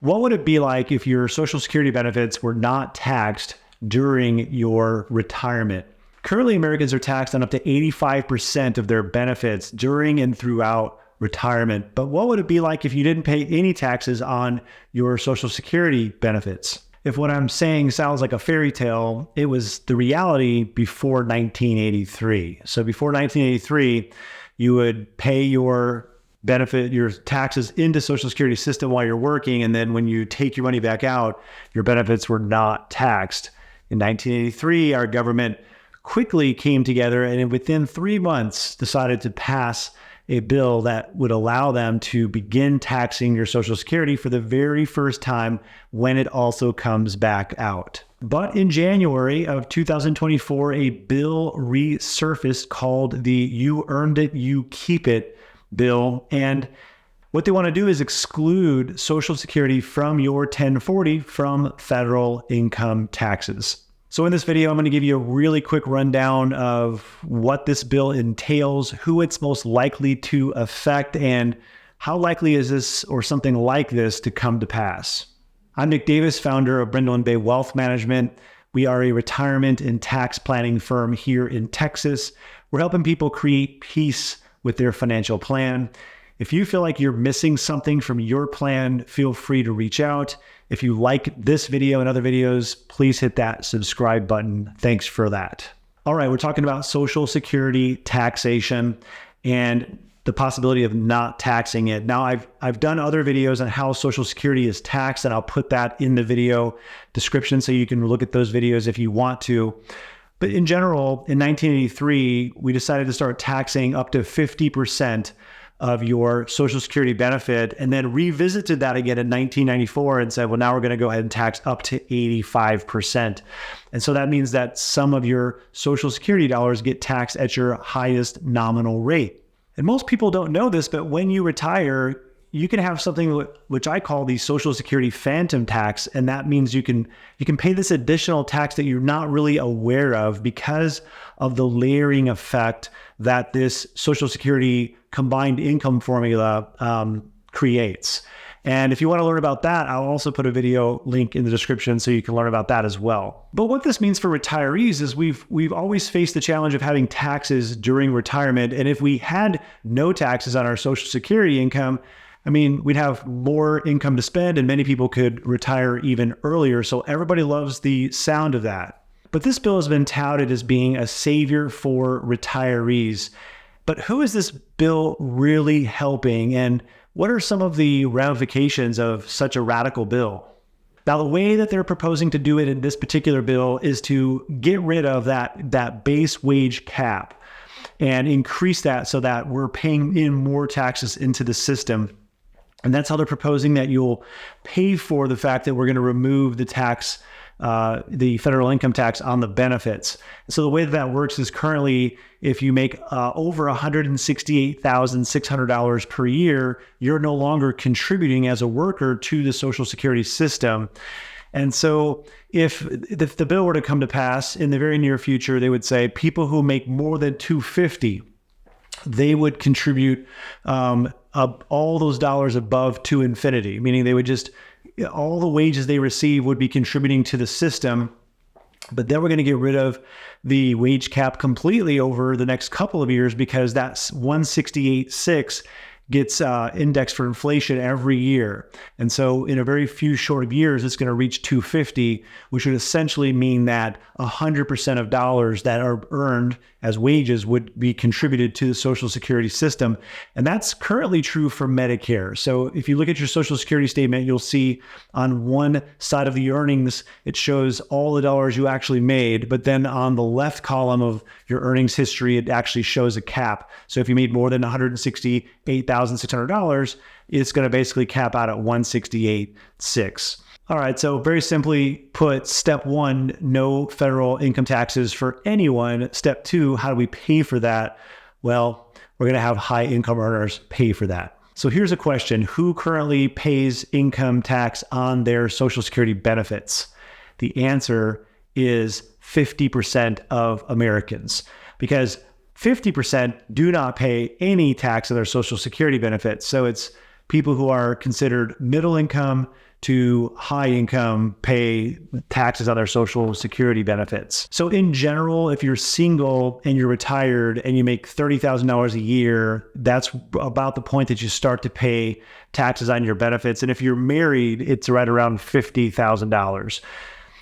What would it be like if your Social Security benefits were not taxed during your retirement? Currently, Americans are taxed on up to 85% of their benefits during and throughout retirement. But what would it be like if you didn't pay any taxes on your Social Security benefits? If what I'm saying sounds like a fairy tale, it was the reality before 1983. So before 1983, you would pay your taxes into Social Security system while you're working. And then when you take your money back out, your benefits were not taxed. In 1983, our government quickly came together and within 3 months decided to pass a bill that would allow them to begin taxing your Social Security for the very first time when it also comes back out. But in January of 2024, a bill resurfaced called the You Earned It, You Keep It bill. And what they want to do is exclude Social Security from your 1040 from federal income taxes. So in this video, I'm going to give you a really quick rundown of what this bill entails, who it's most likely to affect, and how likely is this or something like this to come to pass. I'm Nick Davis, founder of Brindle and Bay Wealth Management. We are a retirement and tax planning firm here in Texas. We're helping people create peace with their financial plan. If you feel like you're missing something from your plan, feel free to reach out. If you like this video and other videos, please hit that subscribe button. Thanks for that. All right, we're talking about Social Security taxation and the possibility of not taxing it. Now, I've done other videos on how Social Security is taxed, and I'll put that in the video description so you can look at those videos if you want to. But in general, in 1983, we decided to start taxing up to 50% of your Social Security benefit, and then revisited that again in 1994 and said, well, now we're going to go ahead and tax up to 85%. And so that means that some of your Social Security dollars get taxed at your highest nominal rate. And most people don't know this, but when you retire, you can have something which I call the Social Security phantom tax. And that means you can pay this additional tax that you're not really aware of because of the layering effect that this Social Security combined income formula creates. And if you want to learn about that, I'll also put a video link in the description so you can learn about that as well. But what this means for retirees is we've always faced the challenge of having taxes during retirement. And if we had no taxes on our Social Security income, I mean, we'd have more income to spend and many people could retire even earlier. So everybody loves the sound of that. But this bill has been touted as being a savior for retirees. But who is this bill really helping? And what are some of the ramifications of such a radical bill? Now, the way that they're proposing to do it in this particular bill is to get rid of that base wage cap and increase that so that we're paying in more taxes into the system. And that's how they're proposing that you'll pay for the fact that we're going to remove the tax, the federal income tax on the benefits. So the way that works is currently, if you make over $168,600 per year, you're no longer contributing as a worker to the Social Security system. And so if the bill were to come to pass in the very near future, they would say people who make more than $250,000, they would contribute all those dollars above to infinity, meaning they would just, all the wages they receive would be contributing to the system. But then we're going to get rid of the wage cap completely over the next couple of years because that's 168.6 gets indexed for inflation every year. And so in a very few short years, it's going to reach 250, which would essentially mean that 100% of dollars that are earned as wages would be contributed to the Social Security system. And that's currently true for Medicare. So if you look at your Social Security statement, you'll see on one side of the earnings, it shows all the dollars you actually made. But then on the left column of your earnings history, it actually shows a cap. So if you made more than $168,600, it's going to basically cap out at 168.6. All right, so very simply put, step one, no federal income taxes for anyone. Step two, how do we pay for that? Well, we're going to have high income earners pay for that. So here's a question. Who currently pays income tax on their Social Security benefits? The answer is 50% of Americans, because 50% do not pay any tax on their Social Security benefits. So it's people who are considered middle income to high income pay taxes on their Social Security benefits. So in general, if you're single and you're retired and you make $30,000 a year, that's about the point that you start to pay taxes on your benefits. And if you're married, it's right around $50,000.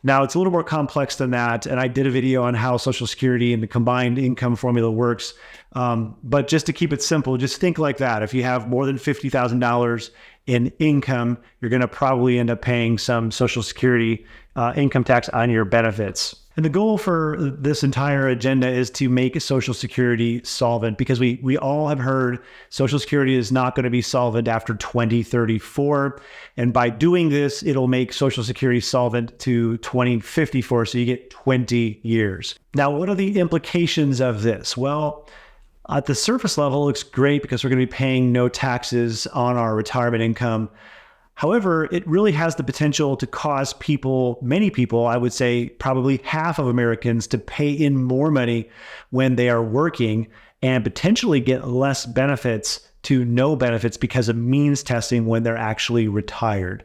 Now, it's a little more complex than that, and I did a video on how Social Security and the combined income formula works. But just to keep it simple, just think like that. If you have more than $50,000 in income, you're going to probably end up paying some Social Security income tax on your benefits. And the goal for this entire agenda is to make Social Security solvent, because we all have heard Social Security is not going to be solvent after 2034. And by doing this, it'll make Social Security solvent to 2054. So you get 20 years. Now, what are the implications of this? Well, at the surface level, it looks great because we're going to be paying no taxes on our retirement income. However, it really has the potential to cause many people, I would say probably half of Americans, to pay in more money when they are working and potentially get less benefits to no benefits because of means testing when they're actually retired.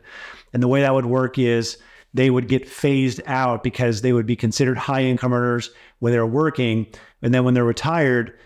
And the way that would work is they would get phased out because they would be considered high income earners when they're working. And then when they're retired,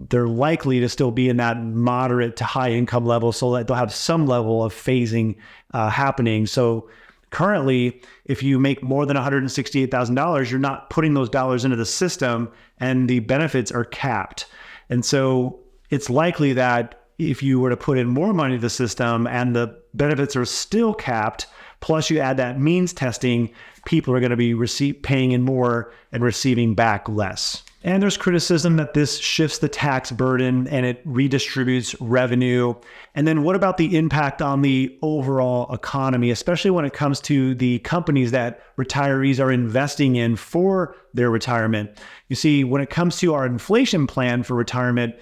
they're likely to still be in that moderate to high income level, so that they'll have some level of phasing happening. So currently, if you make more than $168,000, you're not putting those dollars into the system and the benefits are capped. And so it's likely that if you were to put in more money to the system and the benefits are still capped, plus you add that means testing, people are going to be paying in more and receiving back less. And there's criticism that this shifts the tax burden and it redistributes revenue. And then what about the impact on the overall economy, especially when it comes to the companies that retirees are investing in for their retirement? You see, when it comes to our inflation plan for retirement,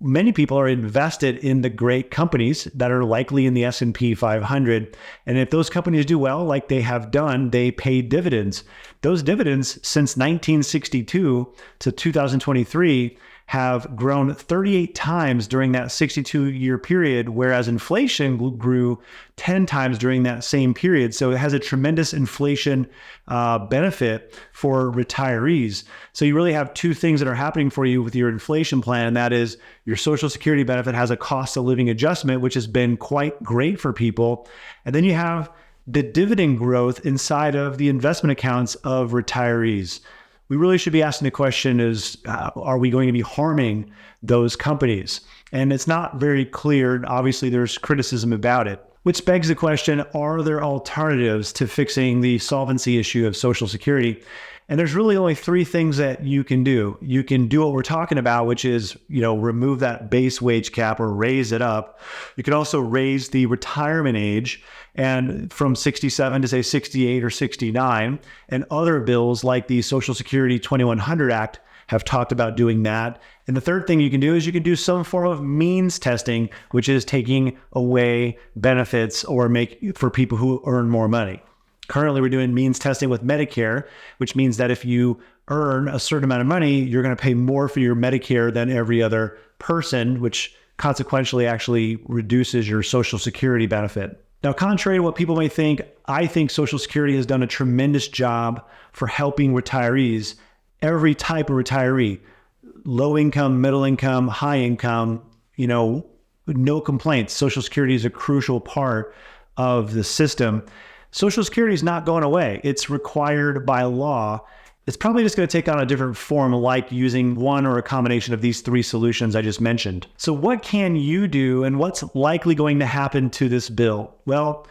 many people are invested in the great companies that are likely in the S&P 500. And if those companies do well, like they have done, they pay dividends. Those dividends since 1962 to 2023 have grown 38 times during that 62-year period, whereas inflation grew 10 times during that same period. So it has a tremendous inflation benefit for retirees. So you really have two things that are happening for you with your inflation plan, and that is your Social Security benefit has a cost of living adjustment, which has been quite great for people. And then you have the dividend growth inside of the investment accounts of retirees. We really should be asking the question is, are we going to be harming those companies? And it's not very clear. Obviously, there's criticism about it, which begs the question, are there alternatives to fixing the solvency issue of Social Security? And there's really only three things that you can do. You can do what we're talking about, which is, remove that base wage cap or raise it up. You can also raise the retirement age and from 67 to say 68 or 69. And other bills like the Social Security 2100 Act have talked about doing that. And the third thing you can do is you can do some form of means testing, which is taking away benefits or for people who earn more money. Currently, we're doing means testing with Medicare, which means that if you earn a certain amount of money, you're going to pay more for your Medicare than every other person, which consequentially actually reduces your Social Security benefit. Now, contrary to what people may think, I think Social Security has done a tremendous job for helping retirees, every type of retiree, low income, middle income, high income, no complaints. Social Security is a crucial part of the system. Social Security is not going away. It's required by law. It's probably just going to take on a different form, like using one or a combination of these three solutions I just mentioned. So what can you do, and what's likely going to happen to this bill? Well,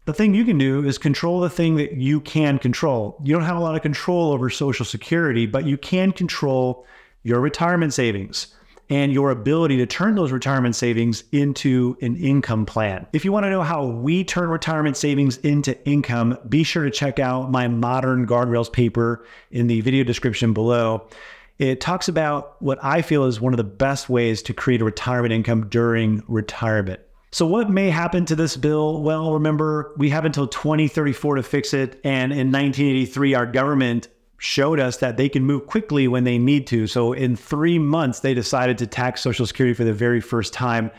the thing you can do is control the thing that you can control. You don't have a lot of control over Social Security, but you can control your retirement savings and your ability to turn those retirement savings into an income plan. If you want to know how we turn retirement savings into income, be sure to check out my Modern Guardrails paper in the video description below. It talks about what I feel is one of the best ways to create a retirement income during retirement. So what may happen to this bill? Well, remember, we have until 2034 to fix it. And in 1983, our government showed us that they can move quickly when they need to. So in 3 months, they decided to tax Social Security for the very first time.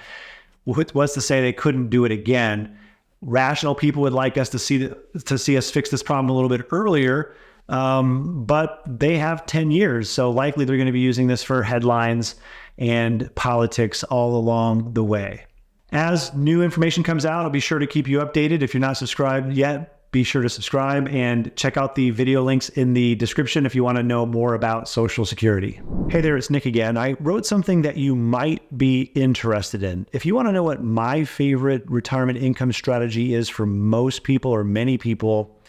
What's to say they couldn't do it again? Rational people would like us to see us fix this problem a little bit earlier, but they have 10 years. So likely they're going to be using this for headlines and politics all along the way. As new information comes out, I'll be sure to keep you updated. If you're not subscribed yet, be sure to subscribe and check out the video links in the description if you want to know more about Social Security. Hey there, it's Nick again. I wrote something that you might be interested in. If you want to know what my favorite retirement income strategy is for most people or many people,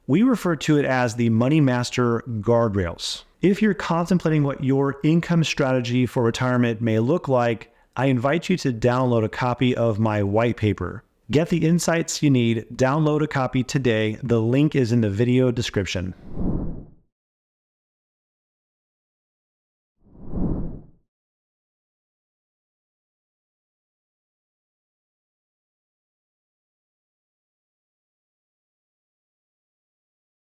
we refer to it as the Money Master Guardrails. If you're contemplating what your income strategy for retirement may look like, I invite you to download a copy of my white paper. Get the insights you need. Download a copy today. The link is in the video description.